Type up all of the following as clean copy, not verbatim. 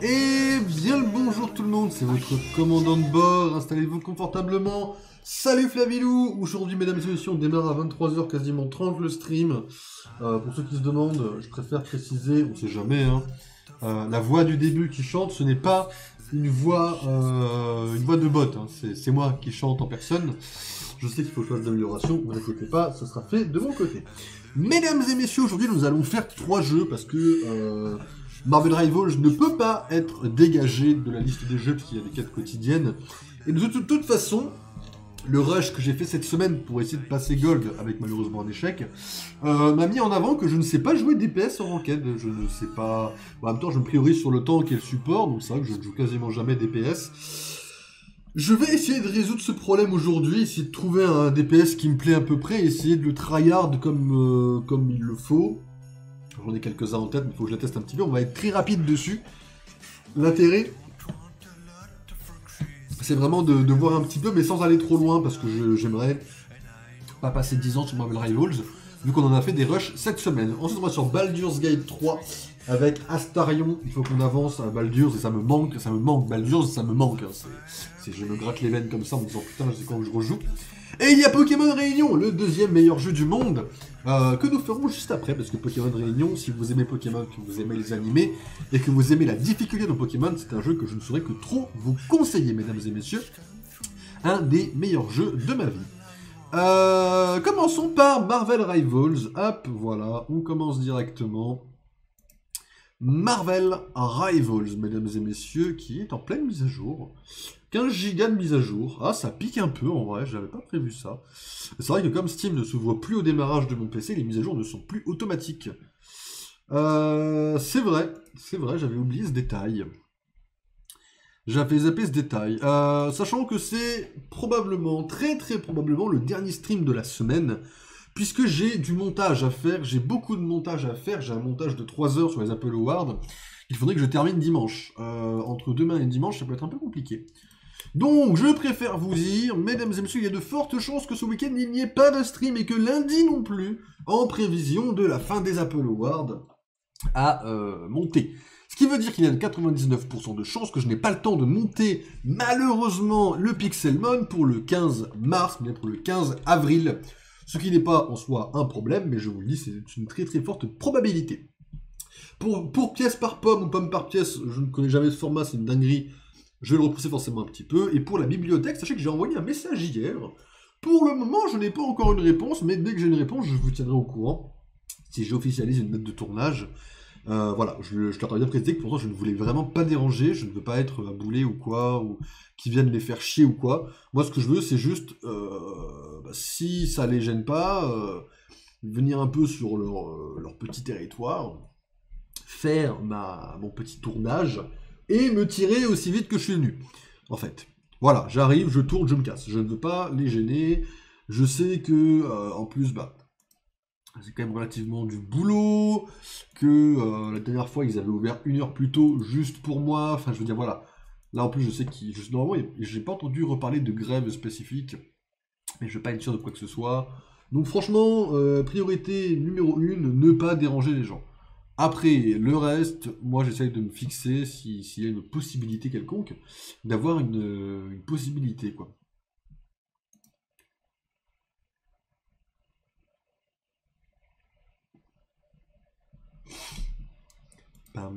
Et bien le bonjour tout le monde, c'est votre commandant de bord, installez-vous confortablement. Salut Flavilou. Aujourd'hui mesdames et messieurs, on démarre à 23h, quasiment 30 le stream. Pour ceux qui se demandent, je préfère préciser, on sait jamais, hein, la voix du début qui chante, ce n'est pas une voix de bot, hein. C'est moi qui chante en personne. Je sais qu'il faut choisir d'amélioration, ne vous inquiétez pas, ça sera fait de mon côté. Mesdames et messieurs, aujourd'hui nous allons faire 3 jeux parce que Marvel Rivals ne peut pas être dégagé de la liste des jeux parce qu'il y a des quêtes quotidiennes. Et de toute façon, le rush que j'ai fait cette semaine pour essayer de passer Gold, avec malheureusement un échec, m'a mis en avant que je ne sais pas jouer DPS en ranked. Je ne sais pas... En même temps, je me priorise sur le tank et le support, donc c'est vrai que je ne joue quasiment jamais DPS. Je vais essayer de résoudre ce problème aujourd'hui, essayer de trouver un DPS qui me plaît à peu près, essayer de le tryhard comme il le faut. J'en ai quelques-uns en tête, mais il faut que je la teste un petit peu. On va être très rapide dessus. L'intérêt, c'est vraiment de voir un petit peu, mais sans aller trop loin, parce que j'aimerais pas passer 10 ans sur Marvel Rivals, vu qu'on en a fait des rushs cette semaine. Ensuite, on va sur Baldur's Gate 3, avec Astarion. Il faut qu'on avance à Baldur's, et ça me manque. Baldur's, ça me manque. Hein. Je me gratte les veines comme ça en me disant putain, je sais quand je rejoue. Et il y a Pokémon Réunion, le deuxième meilleur jeu du monde, que nous ferons juste après, parce que Pokémon Réunion, si vous aimez Pokémon, que vous aimez les animés, et que vous aimez la difficulté de Pokémon, c'est un jeu que je ne saurais que trop vous conseiller, mesdames et messieurs. Un des meilleurs jeux de ma vie. Commençons par Marvel Rivals. Hop, voilà, on commence directement. Marvel Rivals, mesdames et messieurs, qui est en pleine mise à jour. 15 gigas de mise à jour. Ah, ça pique un peu en vrai, j'avais pas prévu ça. C'est vrai que comme Steam ne s'ouvre plus au démarrage de mon PC, les mises à jour ne sont plus automatiques. C'est vrai, j'avais oublié ce détail. J'avais zappé ce détail. Sachant que c'est probablement, très probablement, le dernier stream de la semaine. Puisque j'ai du montage à faire, j'ai beaucoup de montage à faire, j'ai un montage de 3 heures sur les Apple Awards. Il faudrait que je termine dimanche. Entre demain et dimanche, ça peut être un peu compliqué. Donc, je préfère vous dire, mesdames et messieurs, il y a de fortes chances que ce week-end, il n'y ait pas de stream et que lundi non plus, en prévision de la fin des Apple Awards, à monter. Ce qui veut dire qu'il y a 99% de chances que je n'ai pas le temps de monter, malheureusement, le Pixelmon pour le 15 mars, mais pour le 15 avril. Ce qui n'est pas en soi un problème, mais je vous le dis, c'est une très forte probabilité. Pour pièce par pomme ou pomme par pièce, je ne connais jamais ce format, c'est une dinguerie. Je vais le repousser forcément un petit peu. Et pour la bibliothèque, sachez que j'ai envoyé un message hier. Pour le moment, je n'ai pas encore une réponse, mais dès que j'ai une réponse, je vous tiendrai au courant. Si j'officialise une date de tournage. Voilà, je leur ai bien précisé que pour l'instant, je ne voulais vraiment pas déranger. Je ne veux pas être aboulé ou quoi, ou qui viennent les faire chier ou quoi. Moi, ce que je veux, c'est juste, si ça les gêne pas, venir un peu sur leur petit territoire, faire mon petit tournage, et me tirer aussi vite que je suis venu, en fait. Voilà, j'arrive, je tourne, je me casse. Je ne veux pas les gêner. Je sais que, en plus, c'est quand même relativement du boulot, que la dernière fois, ils avaient ouvert 1 heure plus tôt, juste pour moi. Enfin, je veux dire, voilà. Là, en plus, je sais qu'ils... Normalement, j'ai pas entendu reparler de grève spécifique, mais je vais pas être sûr de quoi que ce soit. Donc, franchement, priorité numéro 1, ne pas déranger les gens. Après, le reste, moi j'essaye de me fixer, s'il y a une possibilité quelconque, d'avoir une possibilité, quoi. En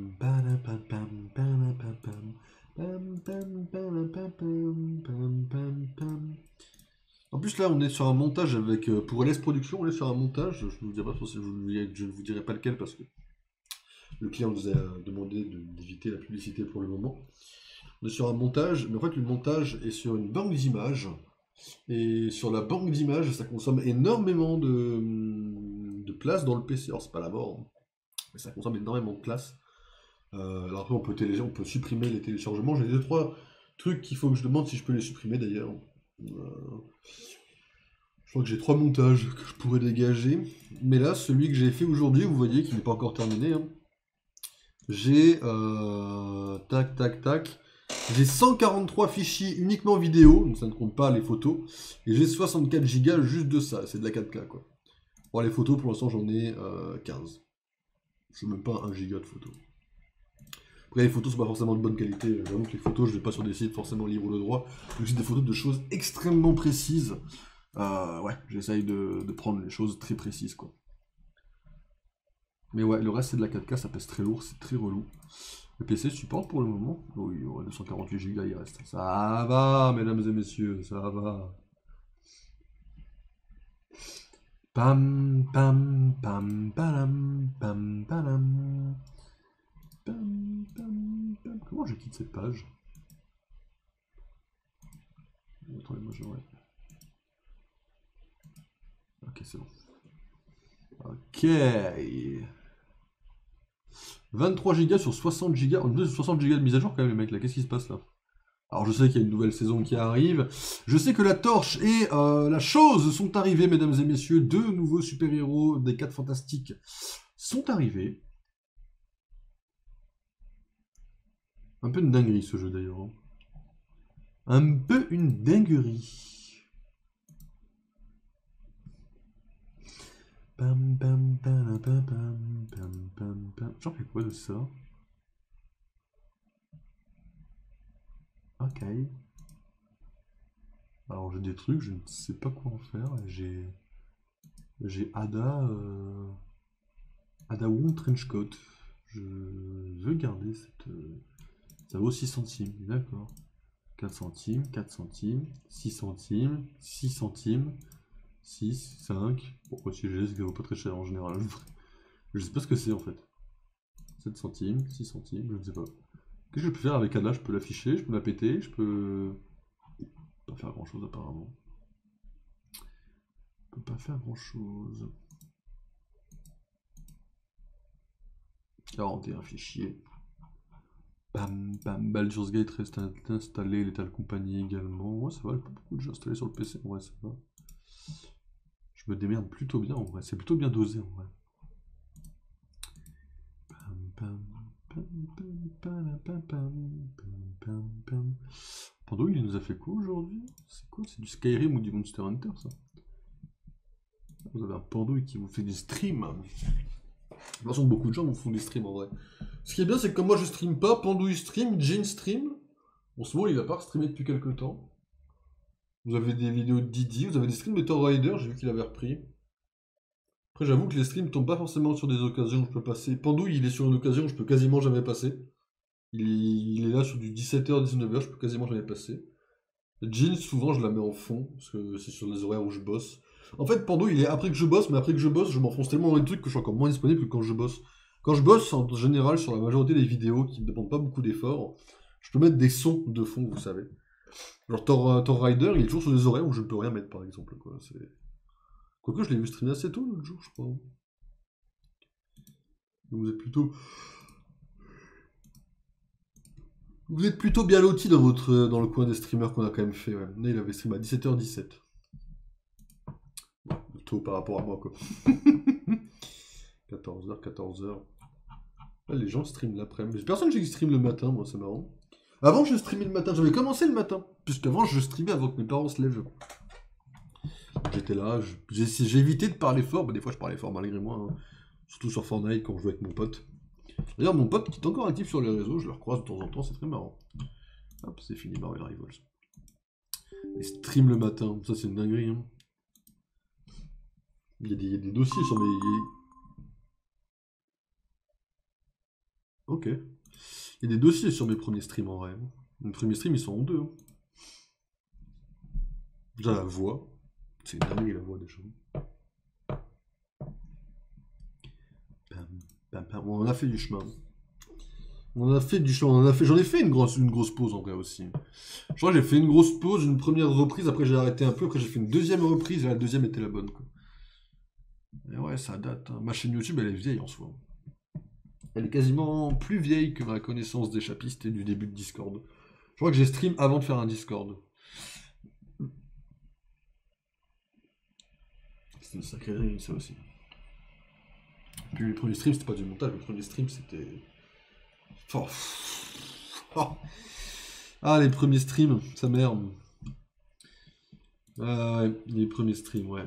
plus là, on est sur un montage avec... pour LS Production, on est sur un montage, je ne vous dirai pas, je ne vous dirai pas lequel parce que le client nous a demandé d'éviter la publicité pour le moment. On est sur un montage, mais en fait le montage est sur une banque d'images. Et sur la banque d'images, ça consomme énormément de place dans le PC. Alors c'est pas la mort, hein, mais ça consomme énormément de place. Alors après on peut supprimer les téléchargements. J'ai 2-3 trucs qu'il faut que je demande si je peux les supprimer d'ailleurs. Je crois que j'ai 3 montages que je pourrais dégager. Mais là, celui que j'ai fait aujourd'hui, vous voyez qu'il n'est pas encore terminé, hein. J'ai tac. J'ai 143 fichiers uniquement vidéo, donc ça ne compte pas les photos. Et j'ai 64 gigas juste de ça, c'est de la 4K quoi. Bon, les photos pour l'instant j'en ai 15. Je n'ai même pas 1 giga de photos. Après les photos sont pas forcément de bonne qualité, j'avoue que les photos je vais pas sur des sites forcément libres de droit. Donc j'ai des photos de choses extrêmement précises. Ouais, j'essaye de prendre les choses très précises quoi. Mais ouais, le reste c'est de la 4K, ça pèse très lourd, c'est très relou. Le PC supporte pour le moment. Oui, ouais, 248 Go il reste. Ça va, mesdames et messieurs, ça va. Pam, pam, pam, palam, pam, palam. Pam, pam, pam. Comment je quitte cette page? Attendez, moi je... Ouais. Ok, c'est bon. Ok. 23 Go sur 60 Go. On est sur 60 Go de mise à jour quand même les mecs là. Qu'est-ce qui se passe là? Alors je sais qu'il y a une nouvelle saison qui arrive. Je sais que la Torche et la Chose sont arrivés, mesdames et messieurs. 2 nouveaux super-héros des 4 Fantastiques sont arrivés. Un peu une dinguerie ce jeu d'ailleurs. Hein. Un peu une dinguerie. Pam pam pam pam pam pam pam pam. J'en fais quoi de ça? Ok. Alors j'ai des trucs, je ne sais pas quoi en faire. J'ai Ada Ada Wong Trenchcoat. Je veux garder cette. Ça vaut 6 centimes, d'accord. 4 centimes, 4 centimes, 6 centimes, 6 centimes, 6, 5. Pourquoi si j'ai, ça vaut pas très cher en général. Je sais pas ce que c'est en fait. 7 centimes, 6 centimes, je ne sais pas. Qu'est-ce que je peux faire avec Ada? Je peux l'afficher, je peux la péter, je peux... pas faire grand chose apparemment. Je peux pas faire grand chose. 41 fichiers. Bam, bam, Baldur's Gate reste installé, Lethal Company également. Ouais, ça va, pas beaucoup de jeux installés sur le PC, ouais, ça va. Je me démerde plutôt bien en vrai, c'est plutôt bien dosé en vrai. Pando, il nous a fait quoi aujourd'hui? C'est quoi? C'est du Skyrim ou du Monster Hunter ça? Vous avez un Pandouille qui vous fait des streams. De toute façon, beaucoup de gens vous font des streams en vrai. Ce qui est bien, c'est que comme moi je stream pas, Pandouille stream, Jane stream. En ce moment, il a pas streamé depuis quelques temps. Vous avez des vidéos de Didi, vous avez des streams de Thor Rider, j'ai vu qu'il avait repris. Après, j'avoue que les streams tombent pas forcément sur des occasions où je peux passer. Pandouille, il est sur une occasion où je peux quasiment jamais passer. Il est là sur du 17h, 19h, je peux quasiment jamais passer. Jean, souvent, je la mets en fond, parce que c'est sur les horaires où je bosse. En fait, Pandouille, il est après que je bosse, mais après que je bosse, je m'enfonce tellement dans les trucs que je suis encore moins disponible que quand je bosse. Quand je bosse, en général, sur la majorité des vidéos qui ne demandent pas beaucoup d'efforts, je peux mettre des sons de fond, vous savez. Genre Thor Rider, il est toujours sur des horaires où je ne peux rien mettre, par exemple. Quoi. Quoique, je l'ai vu streamer assez tôt l'autre jour, je crois. Vous êtes plutôt... Vous êtes plutôt bien loti dans dans le coin des streamers qu'on a quand même fait. Ouais. Là, il avait stream à 17h17. Tôt par rapport à moi, quoi. 14h, 14h. Ah, les gens streament l'après-midi. Personne qui stream le matin, moi, c'est marrant. Avant, je streamais le matin. J'avais commencé le matin. Puisqu'avant, je streamais avant que mes parents se lèvent. J'étais là, j'ai évité de parler fort. Bah, des fois, je parlais fort malgré moi. Hein. Surtout sur Fortnite quand je jouais avec mon pote. D'ailleurs, mon pote qui est encore actif sur les réseaux, je le recroise de temps en temps, c'est très marrant. Hop, c'est fini, Marvel Rivals. Les streams le matin, ça c'est une dinguerie. Hein. Il y a des dossiers sur mes... Ok. Il y a des dossiers sur mes premiers streams en vrai. Mes premiers streams, ils sont en deux. Hein. Déjà la voix. C'est une dinguerie la voix des gens. On en a fait du chemin. On en a fait du chemin. J'en ai fait une grosse pause en vrai aussi. Je crois que j'ai fait une grosse pause, une première reprise, après j'ai arrêté un peu, après j'ai fait une deuxième reprise et la deuxième était la bonne. Quoi. Et ouais, ça date. Hein. Ma chaîne YouTube, elle est vieille en soi. Elle est quasiment plus vieille que ma connaissance des chapistes et du début de Discord. Je crois que j'ai stream avant de faire un Discord. C'était une sacrée dingue, ça aussi. Puis mes premiers streams, c'était pas du montage, mes premiers streams, c'était... Oh. Oh. Ah, les premiers streams, sa mère. Ah ouais, les premiers streams, ouais.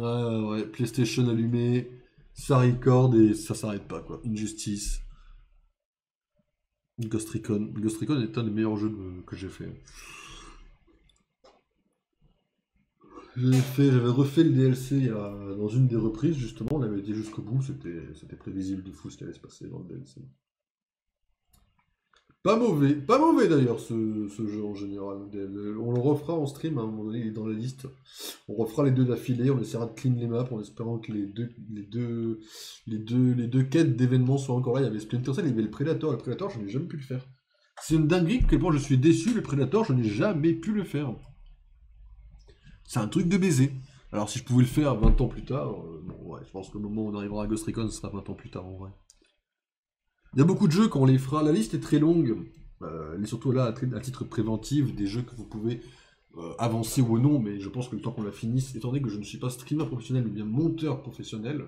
Ah ouais, PlayStation allumé, ça record et ça s'arrête pas, quoi. Injustice, Ghost Recon. Ghost Recon est un des meilleurs jeux que j'ai fait. J'avais refait le DLC dans une des reprises, justement, on avait été jusqu'au bout, c'était prévisible de fou ce qui allait se passer dans le DLC. Pas mauvais d'ailleurs ce jeu en général. On le refera en stream à un moment donné, il est dans la liste. On refera les deux d'affilée, on essaiera de clean les maps en espérant que les deux quêtes d'événements soient encore là. Il y avait Splinter Cell, il y avait le Predator. Le Predator, je n'ai jamais pu le faire. C'est une dinguerie, à quel point je suis déçu, le Predator, je n'ai jamais pu le faire. C'est un truc de baiser. Alors si je pouvais le faire 20 ans plus tard, bon, ouais, je pense que le moment où on arrivera à Ghost Recon, ce sera 20 ans plus tard en vrai. Il y a beaucoup de jeux quand on les fera, la liste est très longue, elle est surtout là à titre préventif, des jeux que vous pouvez avancer ou non, mais je pense que le temps qu'on la finisse, étant donné que je ne suis pas streamer professionnel, mais bien monteur professionnel,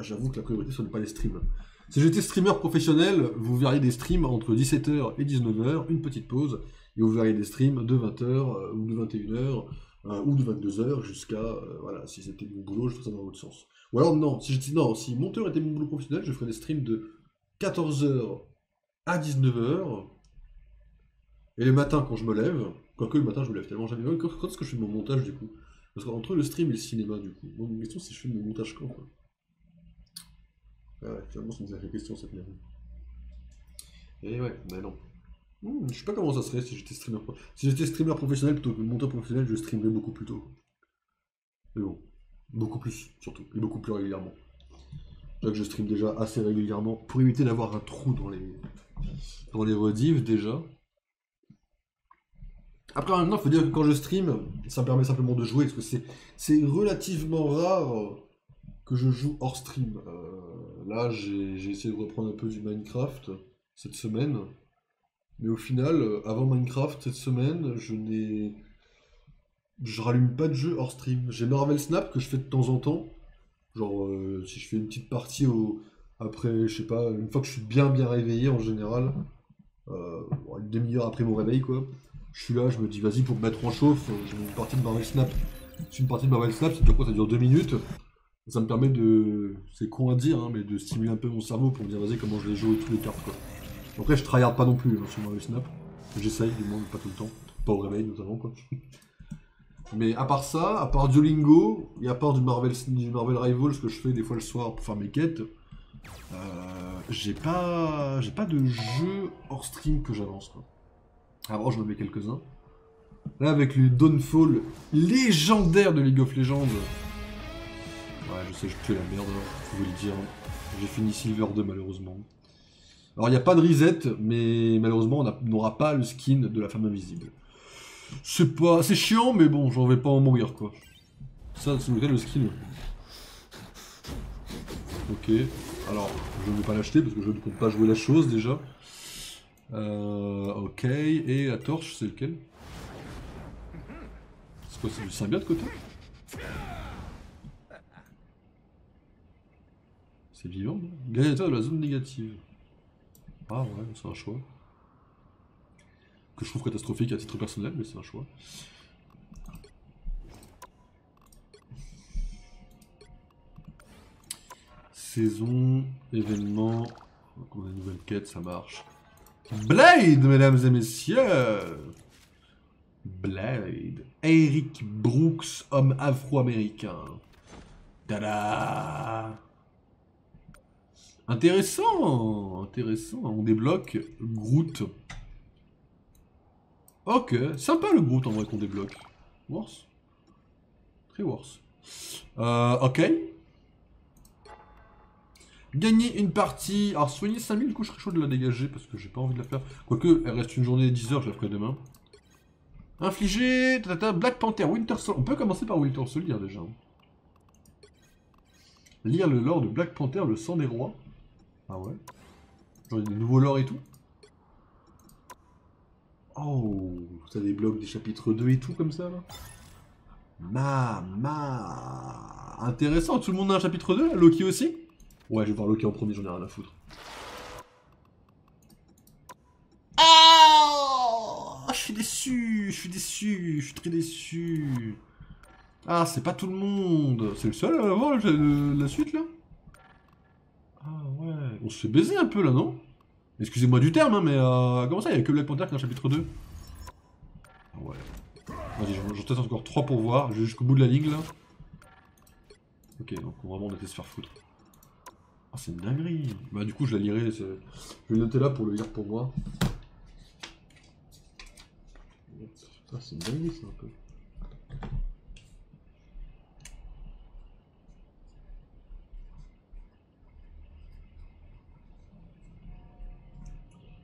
j'avoue que la priorité ce n'est pas les streams. Si j'étais streamer professionnel, vous verriez des streams entre 17h et 19h, une petite pause, et vous verriez des streams de 20h ou de 21h ou de 22h jusqu'à, voilà, si c'était mon boulot, je ferais ça dans l'autre sens. Ou alors non, si monteur était mon boulot professionnel, je ferais des streams de 14h à 19h, et le matin quand je me lève, quoique le matin je me lève tellement jamais, quand est-ce que je fais mon montage du coup? Parce qu'entre le stream et le cinéma du coup, donc la question c'est je fais mon montage quand quoi. Ah ouais, finalement c'est une sacrée question cette merde. Et ouais, mais non. Je sais pas comment ça serait si j'étais streamer Si j'étais streamer professionnel plutôt que monteur professionnel, je streamerais beaucoup plus tôt. Mais bon, beaucoup plus surtout, et beaucoup plus régulièrement. Là que je stream déjà assez régulièrement pour éviter d'avoir un trou dans les rediffs déjà. Après maintenant, il faut dire que quand je stream, ça me permet simplement de jouer, parce que c'est relativement rare que je joue hors stream. Là, j'ai essayé de reprendre un peu du Minecraft cette semaine. Mais au final, avant Minecraft, cette semaine, je rallume pas de jeu hors stream. J'ai Marvel Snap que je fais de temps en temps. Genre, si je fais une petite partie après, je sais pas, une fois que je suis bien réveillé en général, une demi-heure après mon réveil, quoi. Je suis là, je me dis, vas-y, pour me mettre en chauffe, j'ai une partie de Marvel Snap. C'est une partie de Marvel Snap, c'est quoi, ça dure 2 minutes. Ça me permet de, c'est con à dire, hein, mais de stimuler un peu mon cerveau pour me dire, vas-y, comment je vais jouer toutes les cartes, quoi. Après, je tryhard pas non plus sur Marvel Snap. J'essaye, du moins, pas tout le temps. Pas au réveil, notamment, quoi. Mais à part ça, à part Duolingo, et à part du Marvel Rivals que je fais des fois le soir pour faire mes quêtes, j'ai pas de jeu hors stream que j'avance, quoi. Avant, je me mets quelques-uns. Là, avec le Dawnfall légendaire de League of Legends. Ouais, je sais, je tue la merde, faut vous le dire. J'ai fini Silver 2, malheureusement. Alors, il n'y a pas de reset, mais malheureusement, on n'aura pas le skin de la femme invisible. C'est chiant, mais bon, j'en vais pas en mourir, quoi. Ça, c'est le skin. Ok. Alors, je ne vais pas l'acheter, parce que je ne compte pas jouer la chose, déjà. Ok. Et la torche, c'est lequel? C'est quoi, c'est du symbiote, côté? C'est vivant, non? Gladiateur de la zone négative. Ah ouais, c'est un choix. Que je trouve catastrophique à titre personnel, mais c'est un choix. Saison, événement. Donc on a une nouvelle quête, ça marche. Blade, mesdames et messieurs! Blade. Eric Brooks, homme afro-américain. Tada! Intéressant! Intéressant. On débloque Groot. Ok, sympa le Groot en vrai qu'on débloque. Worse. Très worse. Ok. Gagner une partie. Alors soigner 5000, du coup je serais chaud de la dégager parce que j'ai pas envie de la faire. Quoique, elle reste une journée de 10 heures, je la ferai demain. Infliger Black Panther, Winter Soldier. On peut commencer par Winter Soldier déjà. Lire le lore de Black Panther, le sang des rois. Ah ouais. Genre il y a des nouveaux lores et tout. Oh, ça débloque des chapitres 2 et tout comme ça là. Intéressant, tout le monde a un chapitre 2, Loki aussi? Ouais, je vais voir Loki en premier, j'en ai rien à foutre. suis déçu, je suis déçu, je suis très déçu. Ah, c'est pas tout le monde. C'est le seul à avoir la suite, là? Ah ouais, on se fait baiser un peu, là, non? Excusez-moi du terme, hein, mais comment ça, il y a que Black Panther qui est dans le chapitre 2? Ah ouais. Vas-y, j'en teste encore 3 pour voir, je vais jusqu'au bout de la ligne, là. Ok, donc vraiment on était se faire foutre. Ah, c'est une dinguerie. Bah du coup, je la lirai, je vais le noter là pour le lire pour moi. Ah, c'est une dinguerie, ça, un peu.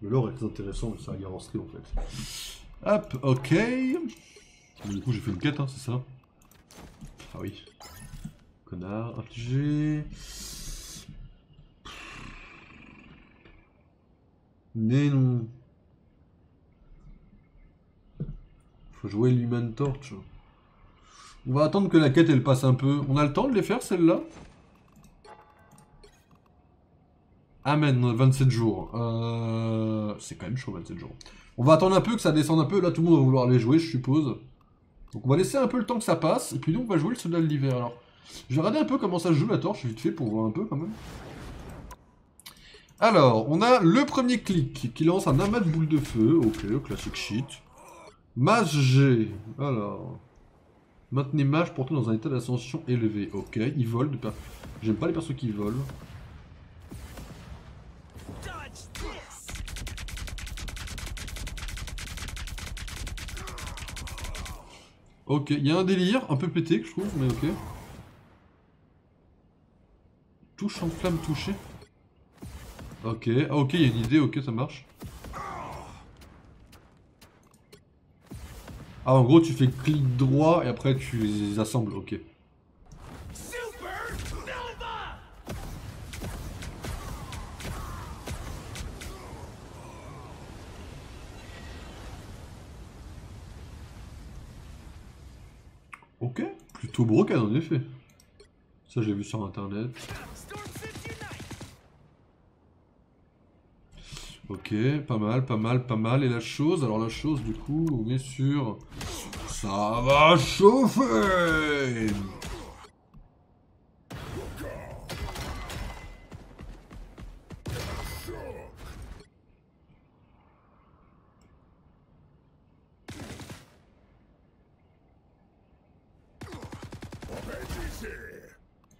Le lore est très intéressant, mais c'est la guerre en stream en fait. Hop, ok. Bon, du coup, j'ai fait une quête, hein, c'est ça? Ah oui. Connard, infligé. Mais non. Faut jouer l'Human Torch. On va attendre que la quête elle passe un peu. On a le temps de les faire celle-là? Amen, 27 jours. C'est quand même chaud 27 jours. On va attendre un peu que ça descende un peu. Là tout le monde va vouloir les jouer je suppose. Donc on va laisser un peu le temps que ça passe. Et puis nous on va jouer le soldat de l'hiver. Alors je vais regarder un peu comment ça se joue la torche vite fait pour voir un peu quand même. Alors on a le premier clic qui lance un amas de boules de feu. Ok, classique shit. Mage G. Alors... Maintenez mage pourtant dans un état d'ascension élevé. Ok, il vole. J'aime pas les persos qui volent. Ok, il y a un délire, un peu pété que je trouve, mais ok. Touche en flamme touchée. Ok, ah ok, il y a une idée, ok, ça marche. Ah, en gros, tu fais clic droit et après tu les assembles, ok. Ok, plutôt brocade en effet. Ça, j'ai vu sur internet. Ok, pas mal, pas mal, pas mal. Et la chose, alors la chose, du coup, on est sur... Ça va chauffer!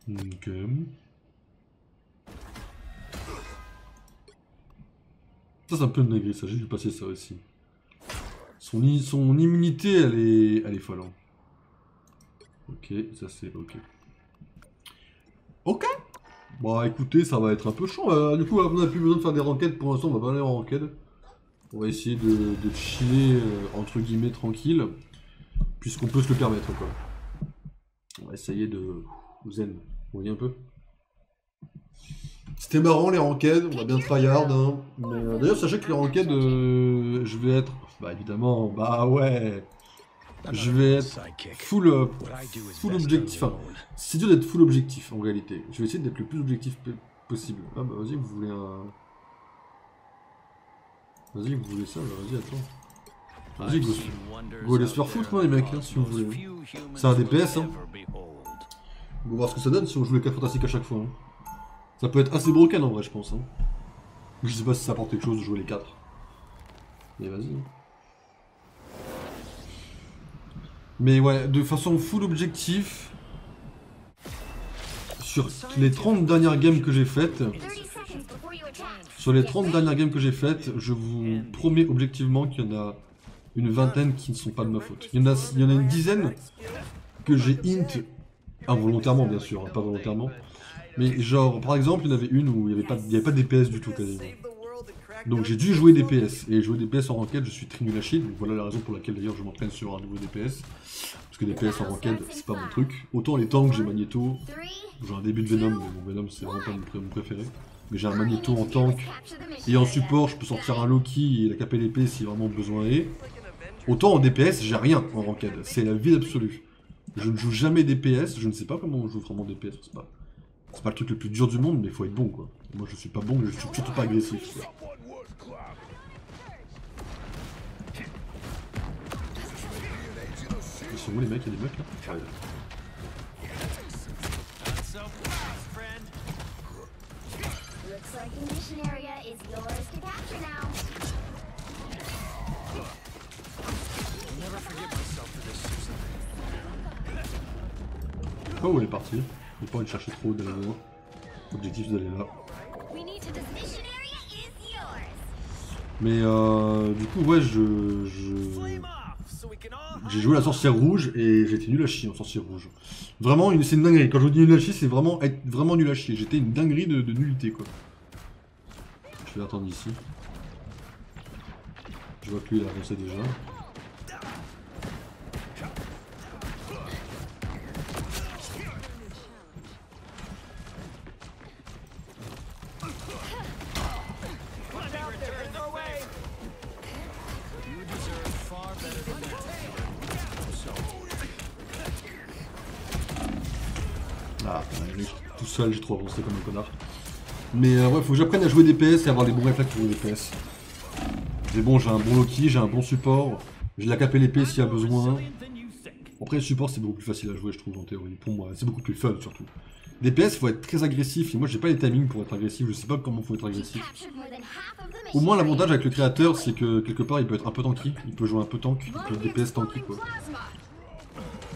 Ok. Ça c'est un peu une dinguerie, ça, j'ai dû passer ça aussi. Son immunité, elle est folle. Hein. Ok, ça c'est ok. Ok. Bon écoutez, ça va être un peu chaud. Du coup, on n'a plus besoin de faire des ranked pour l'instant, on va pas aller en ranked. On va essayer de chiller, entre guillemets, tranquille. Puisqu'on peut se le permettre, quoi. On va essayer de... Zen, vous voyez un peu? C'était marrant les ranked, on va bien tryhard. Hein. D'ailleurs, sachez que les ranked, je vais être... Bah évidemment, bah ouais. Je vais être full objectif. Enfin, c'est dur d'être full objectif en réalité. Je vais essayer d'être le plus objectif possible. Ah bah vas-y, vous voulez un... Vas-y, vous voulez ça, bah vas-y, attends. Vas-y, go allez se faire foutre, hein, les mecs, hein, si vous voulez. C'est un DPS, hein. On va voir ce que ça donne si on joue les 4 fantastiques à chaque fois. Hein. Ça peut être assez broken en vrai, je pense. Hein. Je sais pas si ça apporte quelque chose de jouer les 4. Mais vas-y. Mais ouais, de façon full objectif, sur les 30 dernières games que j'ai faites, je vous promets objectivement qu'il y en a une vingtaine qui ne sont pas de ma faute. Il y en a une dizaine que j'ai int, involontairement bien sûr, hein, pas volontairement. Mais genre, par exemple, il y en avait une où il n'y avait pas de DPS du tout quasiment. Donc j'ai dû jouer DPS, et jouer DPS en ranked, je suis très nul à chier, donc voilà la raison pour laquelle d'ailleurs je m'entraîne sur un nouveau DPS. Parce que DPS en ranked, c'est pas mon truc. Autant les tanks, j'ai Magneto, j'ai un début de Venom, mais mon Venom c'est vraiment pas mon préféré. Mais j'ai un Magneto en tank, et en support, je peux sortir un Loki et la caper l'épée si vraiment besoin est. Autant en DPS, j'ai rien en ranked, c'est la vie absolue. Je ne joue jamais DPS, je ne sais pas comment on joue vraiment DPS, c'est pas le truc le plus dur du monde, mais il faut être bon quoi. Moi je suis pas bon, je suis surtout pas agressif. Quoi. Ils sont où les mecs? Il y a des mecs là? Ouais. Oh, elle est partie. J'ai pas envie de chercher trop d'aller loin. L'objectif c'est d'aller là. Mais du coup, ouais, j'ai joué la sorcière rouge et j'étais nul à chier en sorcière rouge. Vraiment, c'est une dinguerie. Quand je vous dis nul à chier, c'est vraiment être vraiment nul à chier. J'étais une dinguerie de nullité, quoi. Je vais attendre ici. Je vois que lui, il a avancé déjà. Ah, tout seul, j'ai trop avancé comme un connard. Mais ouais, faut que j'apprenne à jouer DPS et avoir les bons réflexes pour jouer DPS. Mais bon, j'ai un bon Loki, j'ai un bon support, j'ai la KP l'épée s'il y a besoin. Après, le support, c'est beaucoup plus facile à jouer, je trouve, en théorie. Pour moi, c'est beaucoup plus fun, surtout. DPS, faut être très agressif, et moi, j'ai pas les timings pour être agressif, je sais pas comment faut être agressif. Au moins, l'avantage avec le créateur, c'est que, quelque part, il peut être un peu tanky, il peut jouer un peu tank, il peut être DPS tanky, quoi.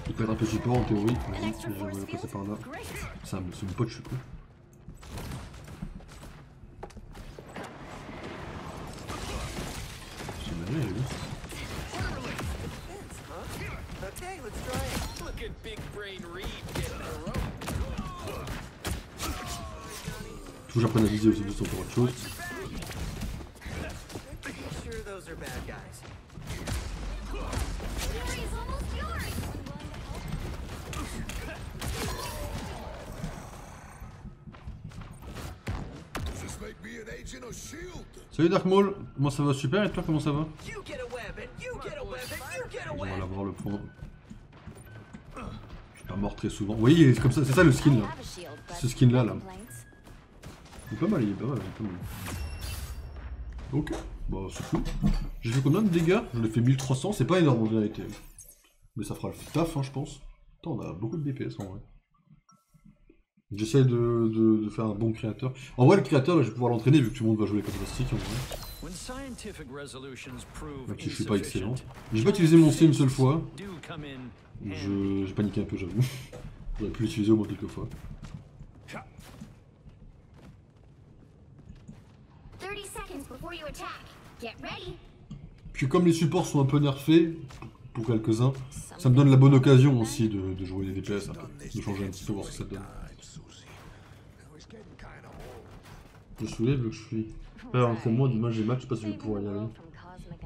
Il peut être un peu support, en théorie. Vas-y, je vais passer par là. C'est mon pote, je suis cool. J'ai vu. Faut que j'apprenne à viser aussi, c'est encore autre chose. Salut Dark Maul, moi ça va super et toi comment ça va? On va l'avoir le point. Je suis pas mort très souvent. Vous voyez, c'est comme ça, c'est ça le skin là. Ce skin là là. Il est pas mal, il est pas mal, il est pas mal. Ok, bah c'est cool. J'ai fait combien de dégâts? J'en ai fait 1300, c'est pas énorme en vérité. Mais ça fera le taf, hein, je pense. Attends, on a beaucoup de DPS en vrai. J'essaie de faire un bon créateur. En vrai, le créateur, là, je vais pouvoir l'entraîner vu que tout le monde va jouer les fantastiques en vrai. Donc je suis pas excellent. J'ai pas utilisé mon C une seule fois. J'ai paniqué un peu, j'avoue. J'aurais pu l'utiliser au moins quelques fois. Puis comme les supports sont un peu nerfés, pour quelques-uns, ça me donne la bonne occasion aussi de jouer les DPS un peu, de changer un petit peu, voir ce que ça donne. Je soulève le que je suis. Alors, entre moi, demain j'ai match, je sais pas si je vais pouvoir y aller.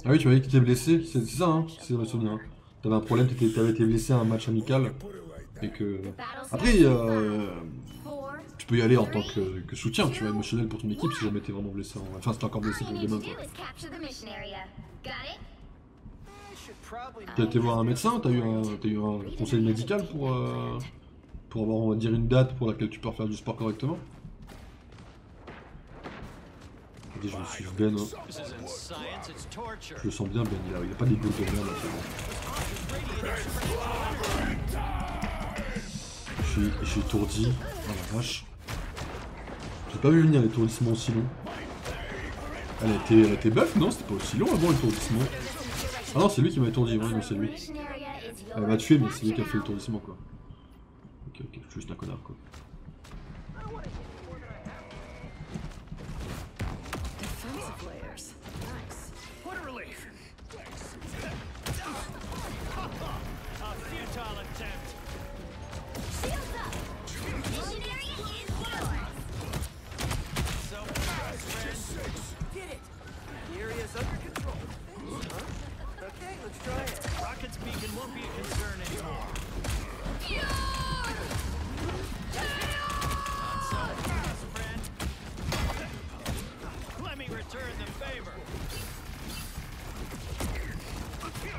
Ah oui, tu m'as dit que tu étais blessé, c'est ça, hein, c'est dans le souvenir. Hein. T'avais un problème, t'avais été blessé à un match amical, et que... Après, tu peux y aller en tant que soutien, tu vois, émotionnel pour ton équipe si jamais t'es vraiment blessé. Enfin, si t'es encore blessé pour demain, quoi. T'as été voir un médecin, t'as eu un conseil médical pour avoir, on va dire, une date pour laquelle tu peux refaire du sport correctement? Je me suis Ben, hein. Je le sens bien Ben, il a pas des boules de merde. Je suis étourdi, oh la vache. J'ai pas vu venir l'étourdissement aussi long. Elle a été buff, non? C'était pas aussi long avant l'étourdissement. Ah non, c'est lui qui m'a étourdi, ouais, non, c'est lui. Elle m'a tué, mais c'est lui qui a fait l'étourdissement, quoi. Ok, je suis juste un connard, quoi.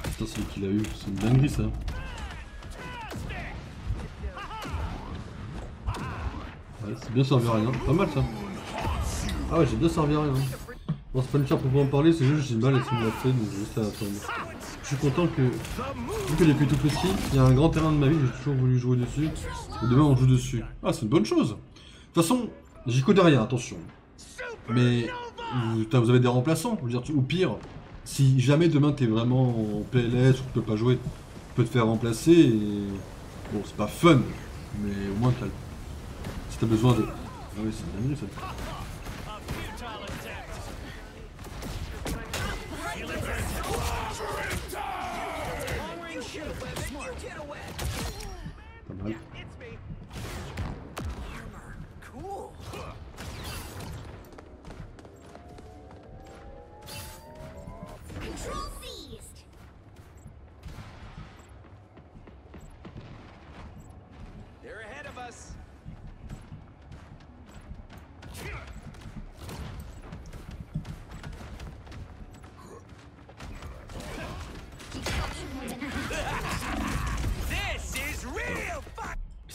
Putain, c'est lui qui l'a eu, c'est une dinguerie ça. Ouais, c'est bien servi à rien, pas mal ça. Ah ouais, j'ai bien servi à rien. Bon, c'est pas une carte pour pouvoir en parler, c'est juste que j'ai mal et ça me l'a fait, donc j'ai juste à attendre. Je suis content que, vu que depuis tout petit, il y a un grand terrain de ma vie, j'ai toujours voulu jouer dessus. Et demain on joue dessus. Ah, c'est une bonne chose. De toute façon, j'y connais rien, attention. Mais vous avez des remplaçants, je veux dire, ou pire, si jamais demain t'es vraiment en PLS ou que tu peux pas jouer, tu peux te faire remplacer et... Bon, c'est pas fun, mais au moins t'as... Si t'as besoin de... Ah oui, c'est bien mieux ça. Pas mal.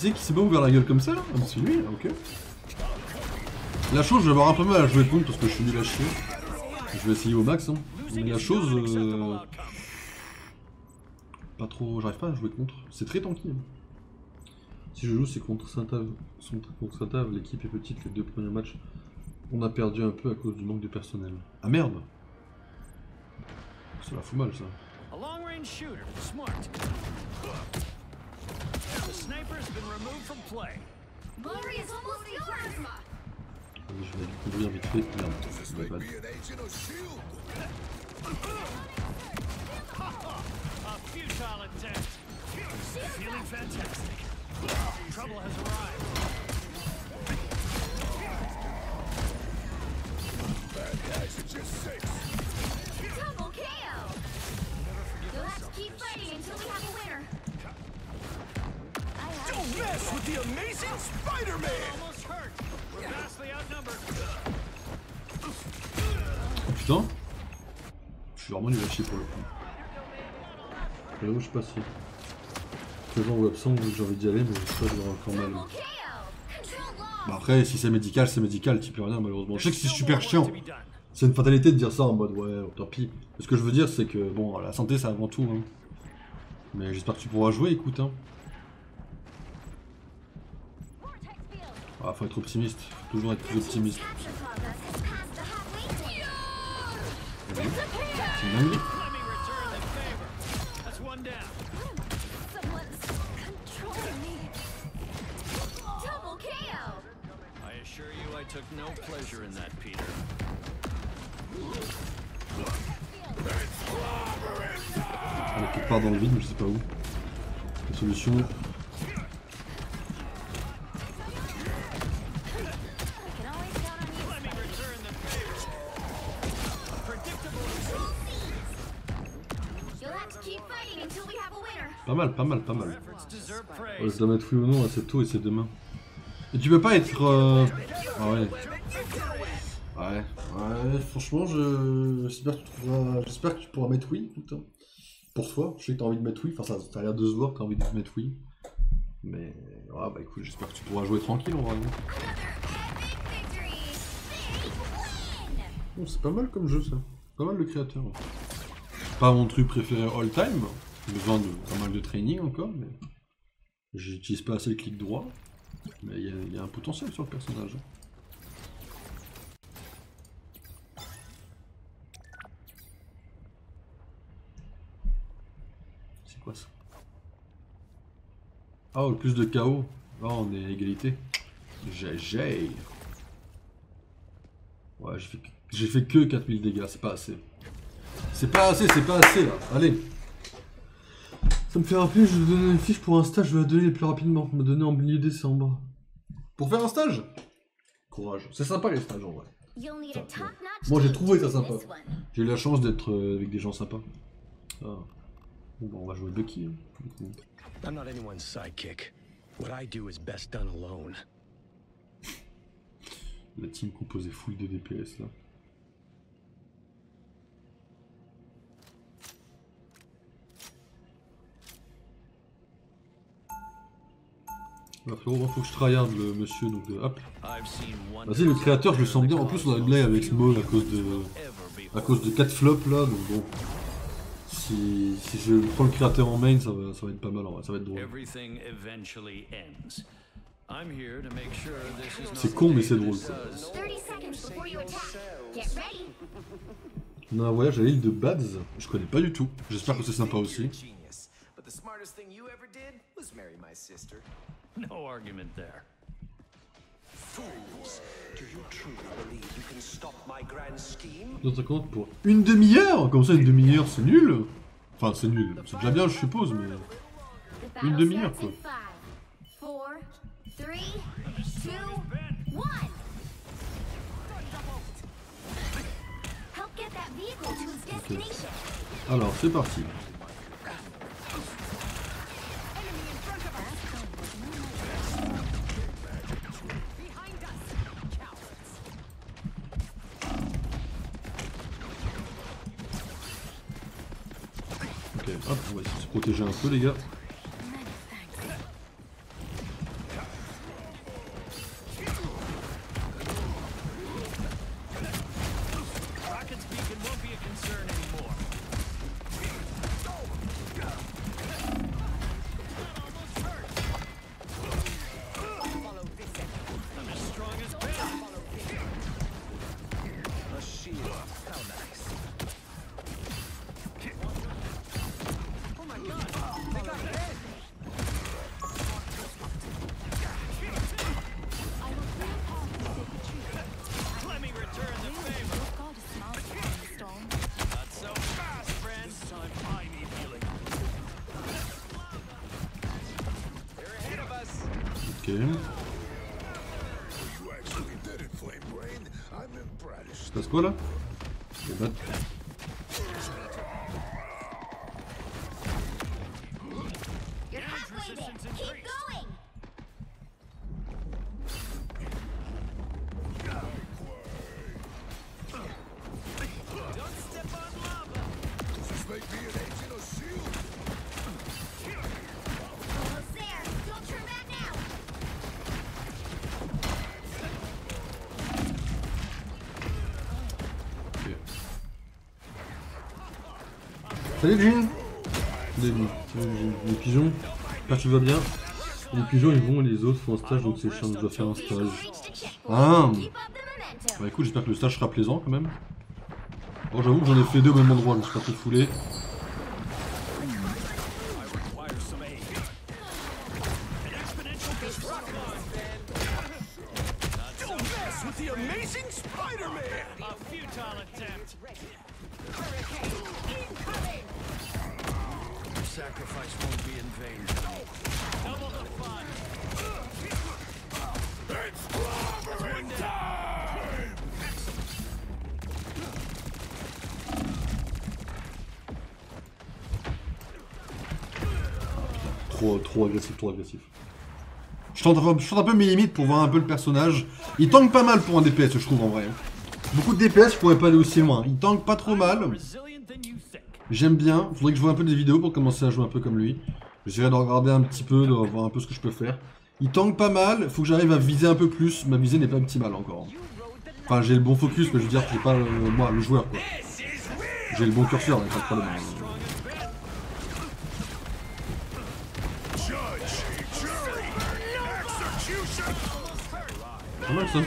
Qui s'est pas ouvert la gueule comme ça là? Ah bah c'est lui, ok. La chose, je vais avoir un peu mal à jouer contre parce que je suis nul à chier. Je vais essayer au max, hein. Mais la chose... Pas trop... J'arrive pas à jouer contre. C'est très tanky. Hein. Si je joue, c'est contre Saint-Ave. Contre Saint-Ave, l'équipe est petite, les 2 premiers matchs. On a perdu un peu à cause du manque de personnel. Ah merde! Ça la fout mal ça. Je vais découvrir vite fait. Merde, c'est pas mal. Oh putain, je suis vraiment nul à chier pour le coup. Et là où je suis passé. Présent ou absent, j'ai envie d'y aller, mais ça je l'aurai encore mal. Bah après, si c'est médical, tu peux rien malheureusement. Je sais que c'est super chiant. C'est une fatalité de dire ça en mode ouais, tant pis. Ce que je veux dire, c'est que bon, la santé c'est avant tout. Hein. Mais j'espère que tu pourras jouer, écoute. Hein. Ah, faut être optimiste, faut toujours être plus optimiste. C'est dingue. Elle est quelque part dans le vide, mais je sais pas où. La solution. Pas mal, pas mal, pas mal. Ouais, je dois mettre oui ou non assez tôt et c'est demain. Et tu peux pas être... Ah ouais. Ouais, franchement, j'espère que tu pourras mettre oui, écoute. Hein. Pour toi, je sais que t'as envie de mettre oui, enfin ça a l'air de se voir que t'as envie de mettre oui. Mais... Ouais, bah écoute, j'espère que tu pourras jouer tranquille, en vrai. Bon, c'est pas mal comme jeu, ça. Pas mal le créateur. Pas mon truc préféré all time. J'ai besoin de pas mal de training encore, mais... J'utilise pas assez le clic droit. Mais il y a un potentiel sur le personnage. C'est quoi ça? Ah, le plus de KO. Ah, on est à égalité. GG. Ouais, j'ai fait que 4000 dégâts, c'est pas assez. C'est pas assez là. Allez. Ça me fait rappeler, je vais donner une fiche pour un stage, je vais la donner le plus rapidement. Me donner en milieu décembre. Pour faire un stage? Courage. C'est sympa les stages en vrai. Enfin, moi j'ai trouvé ça sympa. J'ai eu la chance d'être avec des gens sympas. Ah. Bon, on va jouer Bucky. Hein. I'm not anyone's sidekick. What I do is best done alone. La team composée full de DPS là. Alors frérot, faut que je tryhard le monsieur, donc hop. Vas-y, le créateur, je le sens bien. En plus, on a une blague avec Small à cause de 4 flops là, donc bon. si je prends le créateur en main, ça va être pas mal, en vrai, ça va être drôle. C'est con, mais c'est drôle. On a un voyage à l'île de Bads, je connais pas du tout. J'espère que c'est sympa aussi. Dans un compte pour une demi-heure. Comme ça, une demi-heure, c'est nul. Enfin, c'est nul. C'est déjà bien, je suppose, mais une demi-heure, quoi. Okay. Alors, c'est parti. Ok, hop, on va essayer de se protéger un peu, les gars. Ok. Ça se passe quoi là? Salut Jean. Salut les pigeons. J'espère que tu vas bien. Les pigeons ils vont et les autres font un stage donc c'est chiant, je dois faire un stage. Ah bah écoute, j'espère que le stage sera plaisant quand même. Bon j'avoue que j'en ai fait deux au même endroit donc je suis pas trop foulé. Trop agressif, trop agressif. Je tente un peu mes limites pour voir un peu le personnage. Il tank pas mal pour un DPS, je trouve en vrai. Beaucoup de DPS, je pourrais pas aller aussi loin. Il tank pas trop mal. J'aime bien. Faudrait que je voie un peu des vidéos pour commencer à jouer un peu comme lui. J'essaierai de regarder un petit peu, de voir un peu ce que je peux faire. Il tank pas mal. Faut que j'arrive à viser un peu plus. Ma visée n'est pas optimale encore. Enfin, j'ai le bon focus, mais je veux dire, j'ai pas moi, le joueur quoi. J'ai le bon curseur, pas de problème. Pas mal ça.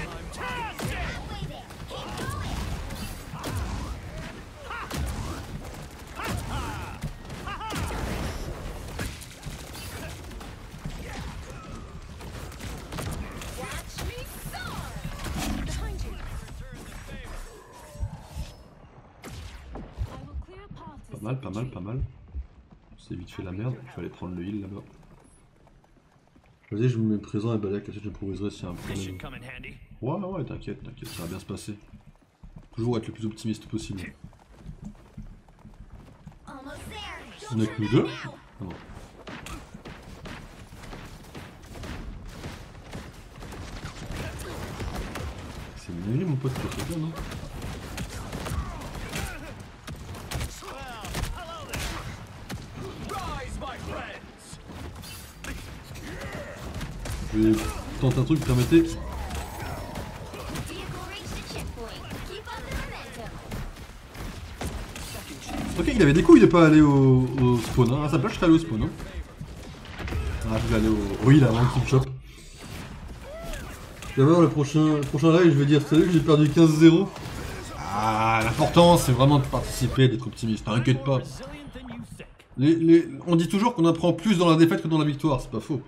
Pas mal. C'est vite fait la merde, il fallait prendre le heal là-bas. Vas-y, je me mets présent et balai, je improviserai s'il y a un problème. Ouais, t'inquiète, ça va bien se passer. Toujours être le plus optimiste possible. On est que nous deux? Non. C'est une mon pote, c'est bien, non? Je vais tenter un truc, permettez. Ok. il avait des couilles de pas aller au spawn. Hein. À sa place, je serais allé au spawn. Hein. Ah, je vais aller au... Oui, là, avant qu'il me chope. D'abord, le prochain live, je vais dire salut, j'ai perdu 15-0. Ah, l'important, c'est vraiment de participer, d'être optimiste. T'inquiète pas. On dit toujours qu'on apprend plus dans la défaite que dans la victoire, c'est pas faux.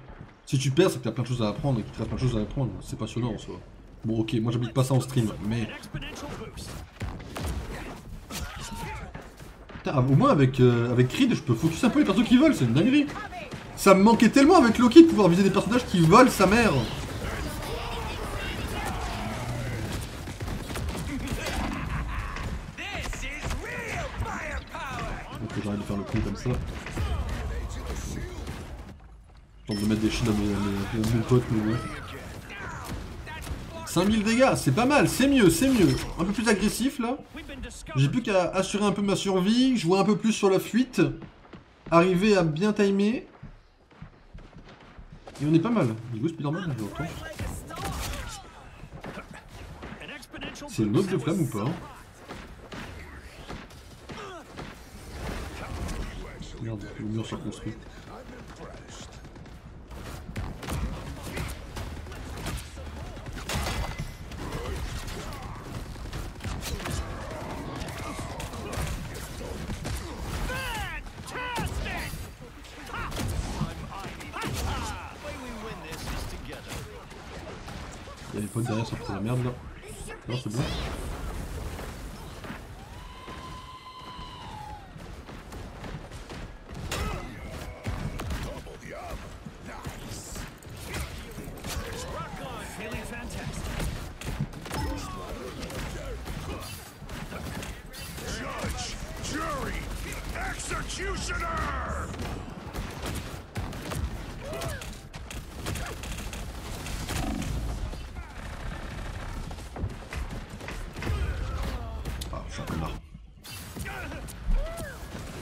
Si tu perds, c'est que t'as plein de choses à apprendre et qu'il te reste plein de choses à apprendre. C'est passionnant en soi. Bon, ok, moi j'habite pas ça en stream, mais... Putain, au moins avec Creed, je peux focus un peu les persos qui volent, c'est une dinguerie. Ça me manquait tellement avec Loki de pouvoir viser des personnages qui volent sa mère. Ok, j'arrête de faire le con comme ça. Je tente de mettre des shields à mes potes, mais bon. 5000 dégâts, c'est pas mal, c'est mieux, c'est mieux. Un peu plus agressif là. J'ai plus qu'à assurer un peu ma survie, jouer un peu plus sur la fuite. Arriver à bien timer. Et on est pas mal. Niveau Spider-Man, j'ai autant. C'est une autre de flamme ou pas? Merde, le mur s'est construit. Il y a des potes derrière, ça fout la merde là. Non, c'est bon.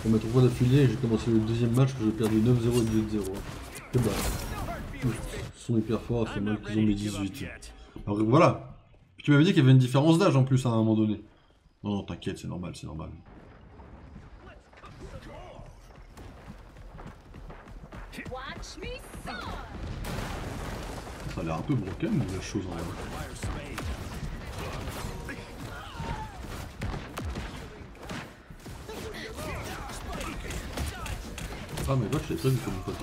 Pour mettre 3 fois d'affilée, j'ai commencé le deuxième match que j'ai perdu 9-0 et 2-0. Et bah, ils sont hyper forts, c'est mal qu'ils ont mis 18. Alors voilà. Puis tu m'avais dit qu'il y avait une différence d'âge en plus à un moment donné. Non, non, t'inquiète, c'est normal, c'est normal. Ça a l'air un peu broken la chose en vrai. Ah mais va, je l'ai pas vu comme mon pote.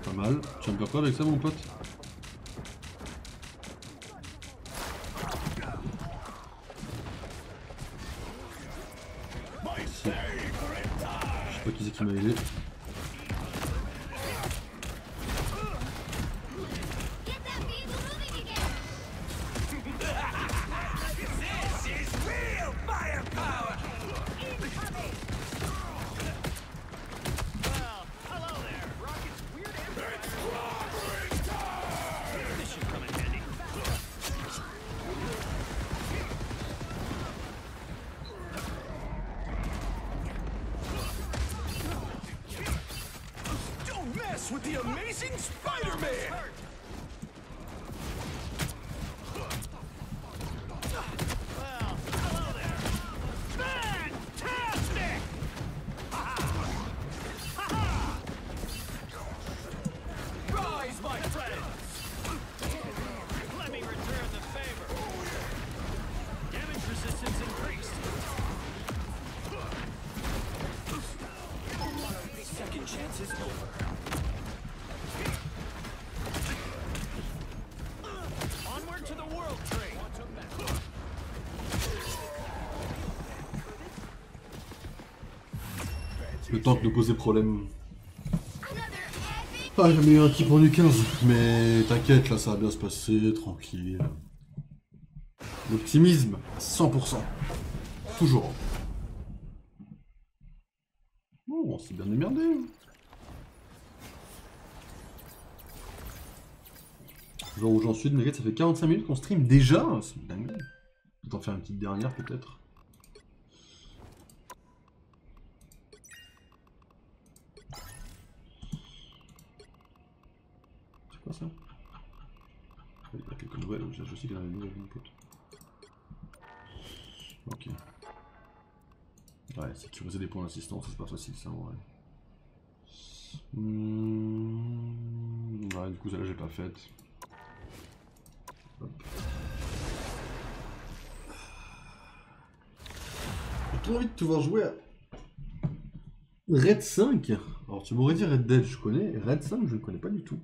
Pas mal. Tu vas me faire quoi avec ça mon pote? Si. Je sais pas qui c'est qui m'a aidé. With the amazing Spider-Man! Well, hello there. Fantastic! Rise, my friends! Let me return the favor. Damage resistance increased. Second chance is over. Le temps de nous poser problème. Ah, j'ai mis un petit point du 15. Mais t'inquiète, là ça va bien se passer, tranquille. L'optimisme, 100%. Toujours. Oh, on s'est bien démerdé. Genre où j'en suis de Megat, ça fait 45 minutes qu'on stream déjà. C'est dingue. Peut-être en faire une petite dernière peut-être. C'est quoi ça? Il y a quelques nouvelles, je sais qu'il y en a une nouvelle, mon pote. Ok. Ouais, sécuriser des points d'assistance, c'est pas facile ça en vrai. Ouais, du coup, celle-là, j'ai pas faite. Hop. J'ai trop envie de te voir jouer à Red 5. Alors, tu m'aurais dit Red Dead, je connais. Red 5, je ne connais pas du tout.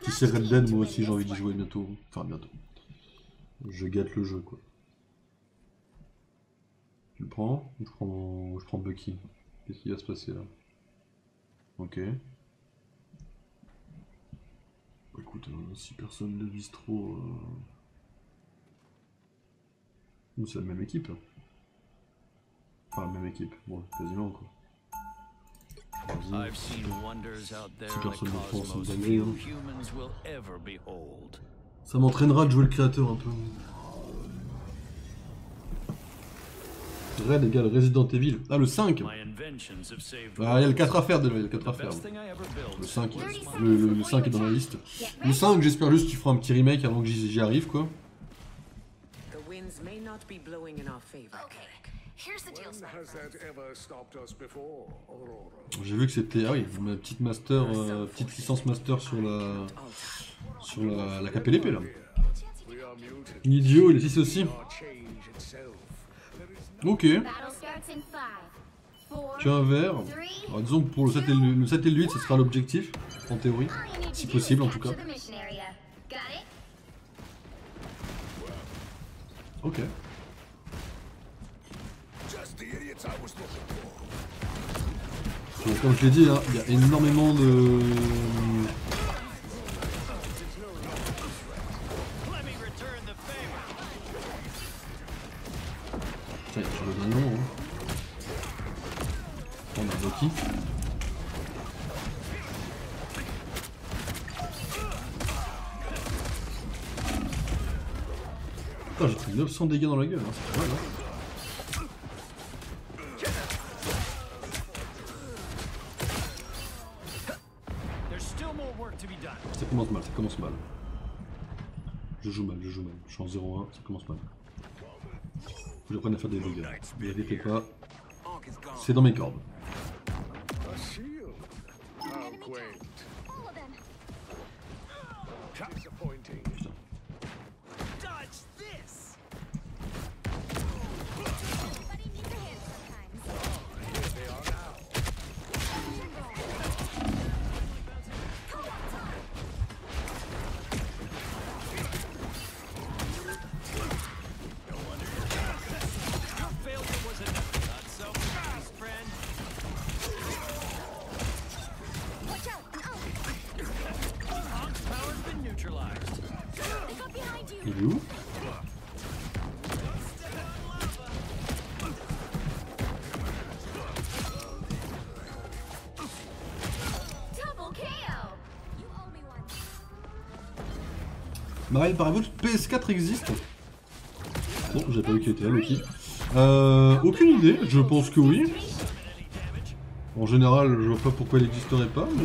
Si c'est Red Dead, moi aussi, j'ai envie d'y jouer bientôt. Enfin, bientôt. Je gâte le jeu, quoi. Tu le prends? Je prends Bucky. Qu'est-ce qui va se passer là? Ok. Écoute, si personne ne vise trop... C'est la même équipe. Enfin, la même équipe. Bon, quasiment quoi. I've seen wonders out there Si in the personne ne prend, ça me cosmos donne few rien. humans will ever behold. Ça m'entraînera de jouer le créateur un peu. Red égale Resident Evil. Ah, le 5. My inventions have saved Ah, il y a le 4 à faire déjà, il y a le 4 à the faire. best thing I ever built. Le 5, le 5 est dans la liste. Le 5, j'espère juste qu'il fera un petit remake avant que j'y arrive quoi. The winds may not be blowing in our favor. Okay, here's the deal, Sniper. Has that ever stopped us before, Aurora? J'ai vu que c'était... Ah oui, ma petite master, petite licence master sur la KPLP là. We are mutant. Idiot, il est 6 aussi. Our change itself. Ok, Battle starts in 5, 4, tu as un verre. 3. Alors, disons que pour le 7 et le 8, ce sera l'objectif, en théorie. All you need to Si do possible, is en tout cas. capture the mission area. Got it? Ok. Just the idiots I was looking for. Donc, comme je l'ai dit, hein, il y a énormément de... Let me return the favor. Tiens, je le donne non. Hein. On a Bucky. Putain, j'ai pris 900 dégâts dans la gueule, hein. C'est pas mal, hein. There's still more work to be done. Ça commence mal, ça commence mal. Je joue mal, je joue mal. Je suis en 0-1, ça commence mal. Faut que j'apprenne à faire des dégâts. Ne les défais pas. C'est dans mes cordes. A shield. How quaint. All of them. Disappointing. Dodge this. Everybody needs a hand sometimes. Here they are now. Your failure was enough. Not so fast, friend. Watch out! Hog's power's been neutralized. They got behind you! Il est où? Double KO! You owe me one. Marielle Paravout, PS4 existe? Non, j'ai pas vu qu'il était là, Loki. Aucune idée, je pense que oui. En général, je vois pas pourquoi elle n'existerait pas, mais...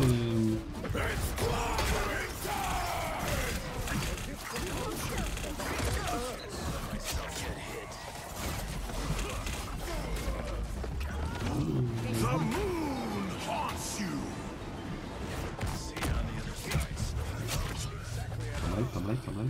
Pas mal, pas mal.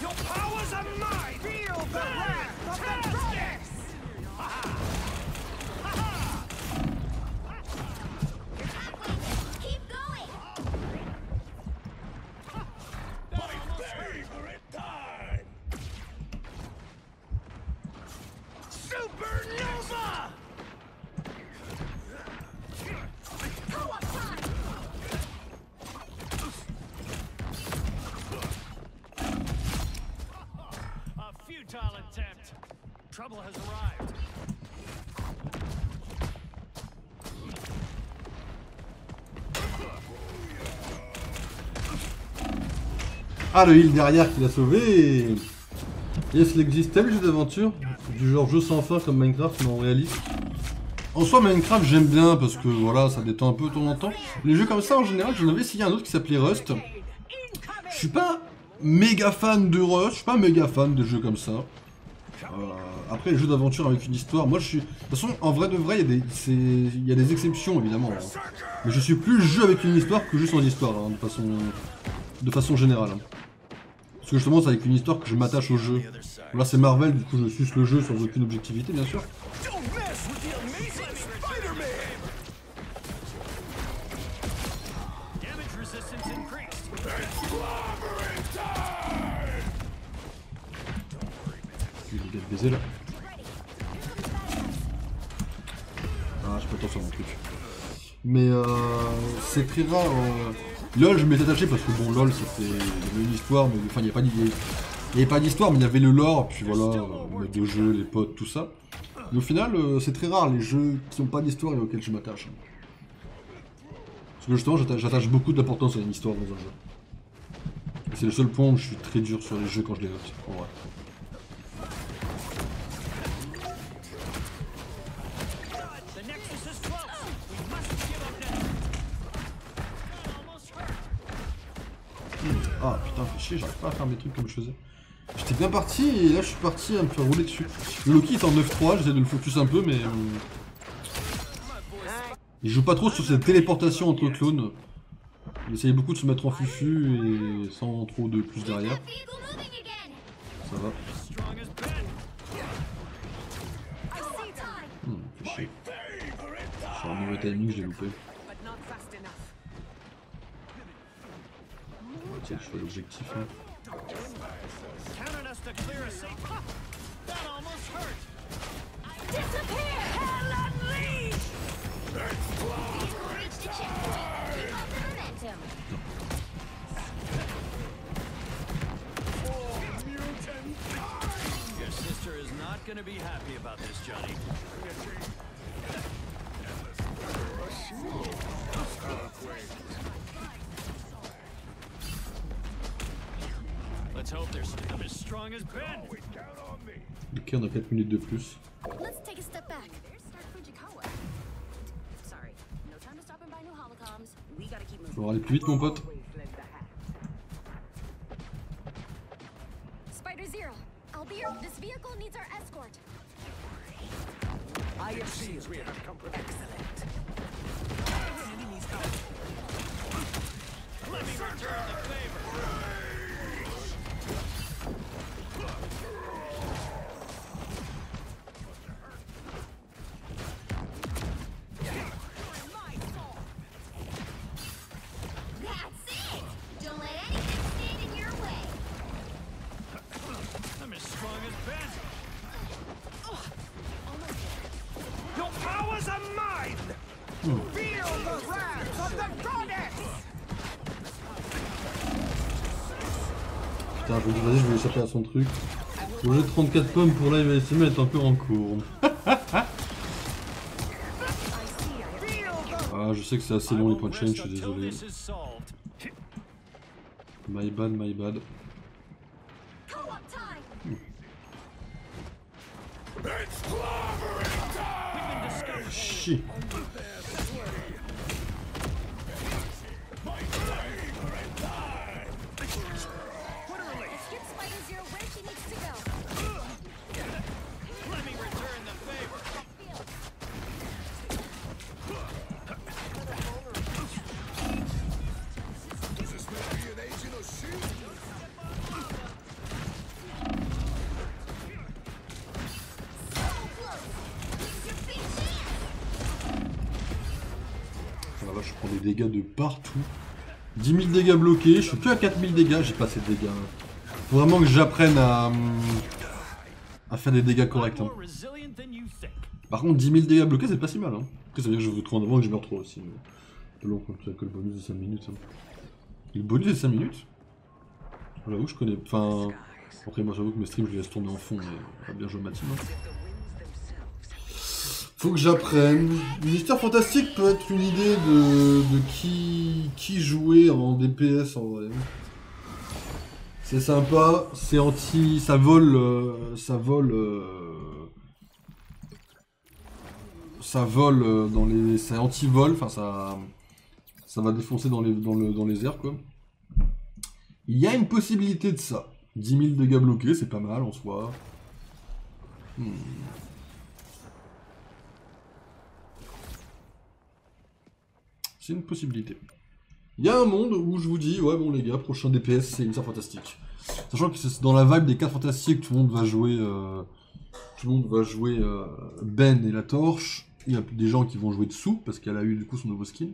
Your powers are mine. Feel the wrath of the goddess. Keep going! Favorite time. Supernova. Co-op time! A futile attempt. Trouble has arrived. Ah, le heal derrière qui l'a sauvé. Yes, il existe tel jeu d'aventure, du genre jeu sans fin comme Minecraft, mais en réaliste. En soi, Minecraft, j'aime bien parce que voilà, ça détend un peu de temps en temps. Les jeux comme ça, en général, j'en avais essayé un autre qui s'appelait Rust. Je suis pas méga fan de Rust, je suis pas méga fan de jeux comme ça. Après, les jeux d'aventure avec une histoire, moi je suis... De toute façon, en vrai de vrai, il y a des exceptions évidemment. Hein. Mais je suis plus jeu avec une histoire que jeu sans histoire, hein, de façon générale. Hein. Parce que justement, c'est avec une histoire que je m'attache au jeu. Là, c'est Marvel, du coup, je suce le jeu sans aucune objectivité, bien sûr. Don't mess with the amazing Spider-Man! Damage resistance increased. Il est baisé là. Ah, je peux pas sur mon truc. Mais c'est très rare. LOL, je m'étais attaché parce que bon, LOL, c'était. Il y avait une histoire, mais enfin, il n'y avait pas d'histoire, mais il y avait le lore, puis voilà, le mode de jeu, les potes, tout ça. Mais au final, c'est très rare les jeux qui n'ont pas d'histoire et auxquels je m'attache. Parce que justement, j'attache beaucoup d'importance à une histoire dans un jeu. C'est le seul point où je suis très dur sur les jeux quand je les note, en vrai. Ah putain, fais chier, j'arrive pas à faire mes trucs comme je faisais. J'étais bien parti et là je suis parti à me faire rouler dessus. Le Loki est en 9-3, j'essaie de le focus un peu mais... il joue pas trop sur cette téléportation entre clones. Il essaye beaucoup de se mettre en fufu et sans trop de plus derrière. Ça va. Fais chier. Sur un mauvais timing, je l'ai loupé. Tiens, je fais l'objectif là. Your sister is not gonna be happy about this, Johnny. Let's hope they're still as strong as Ben. Ok, on a 4 minutes de plus. Let's take a step back. Start Fujikawa. Sorry, no time to stop and buy new holocoms. We gotta keep moving. Faut aller plus vite mon pote. Spider Zero, I'll be your. This vehicle needs our escort. I am shield. Excellent. Let me return the favor. That's it. Don't let anything stand in your way. I'm as strong as Ben. Your powers are mine. Feel the wrath of the goddess. Putain, je me dis, vas-y, je vais échapper à son truc. Au lieu de 34 pommes pour là, il va essayer de mettre encore en cours. Ah, je sais que c'est assez long les points de chaîne, je suis désolé. My bad, my bad. Co-op time. Chier. Let's get Spider Zero where she needs to go. Let me return the favor. Does this man be an agent of S.H.I.E.L.D.? Ah là, je prends des dégâts de partout. 10 000 dégâts bloqués, je suis plus à 4 000 dégâts, j'ai pas assez de dégâts. Faut vraiment que j'apprenne à faire des dégâts corrects. Hein. More resilient than you think. Par contre, 10 000 dégâts bloqués, c'est pas si mal. Hein. Après, ça veut dire que je veux trop en avant et que je meurs trop aussi. Mais... c'est long, quand tu as que le bonus de 5 minutes. Hein. Et le bonus de 5 minutes j'avoue que je connais. Enfin. Après, moi j'avoue que mes streams, je les laisse tourner en fond, mais pas bien jouer ma team. Hein. Faut que j'apprenne. Mystère Fantastique peut être une idée de qui jouer en DPS en vrai. C'est sympa, c'est anti... ça vole... ça vole dans les... c'est anti-vol, enfin ça va défoncer dans les airs, quoi. Il y a une possibilité de ça. 10 000 dégâts bloqués, c'est pas mal en soi. C'est une possibilité. Il y a un monde où je vous dis, ouais bon les gars, prochain DPS c'est une fantastique. Sachant que c'est dans la vibe des 4 fantastiques, tout le monde va jouer Ben et la torche. Il y a des gens qui vont jouer dessous, parce qu'elle a eu du coup son nouveau skin.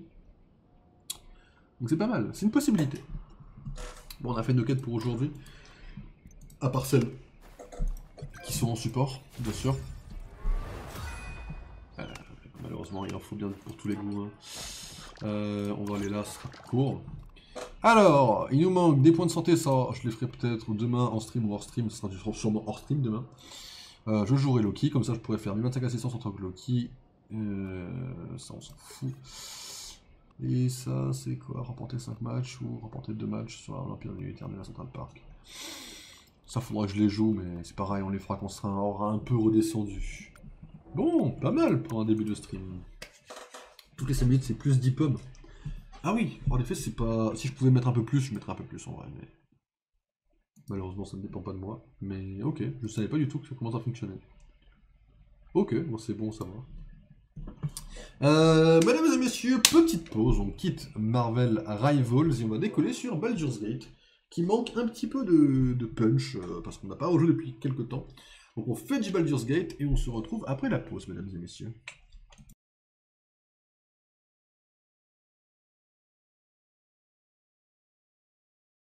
Donc c'est pas mal, c'est une possibilité. Bon, on a fait nos quêtes pour aujourd'hui. À part celles qui sont en support, bien sûr. Malheureusement, il en faut bien pour tous les goûts. Hein. On va aller là, ce sera plus court. Alors, il nous manque des points de santé, ça je les ferai peut-être demain en stream ou hors stream, ce sera sûrement hors stream demain. Je jouerai Loki, comme ça je pourrais faire 1025 assistance en tant que Loki. Ça on s'en fout. Et ça c'est quoi? Remporter 5 matchs ou remporter 2 matchs sur l'Empire de l'Éternel à Central Park. Ça faudra que je les joue, mais c'est pareil, on les fera quand on aura un peu redescendu. Bon, pas mal pour un début de stream. Toutes les 5 minutes c'est plus 10 pommes. Ah oui, en effet c'est pas... Si je pouvais mettre un peu plus, je mettrais un peu plus en vrai, mais... Malheureusement ça ne dépend pas de moi. Mais ok, je savais pas du tout comment ça fonctionnait. Ok, bon c'est bon, ça va. Mesdames et messieurs, petite pause, on quitte Marvel Rivals et on va décoller sur Baldur's Gate, qui manque un petit peu de punch, parce qu'on n'a pas rejoué depuis quelques temps. Donc on fait du Baldur's Gate et on se retrouve après la pause, mesdames et messieurs.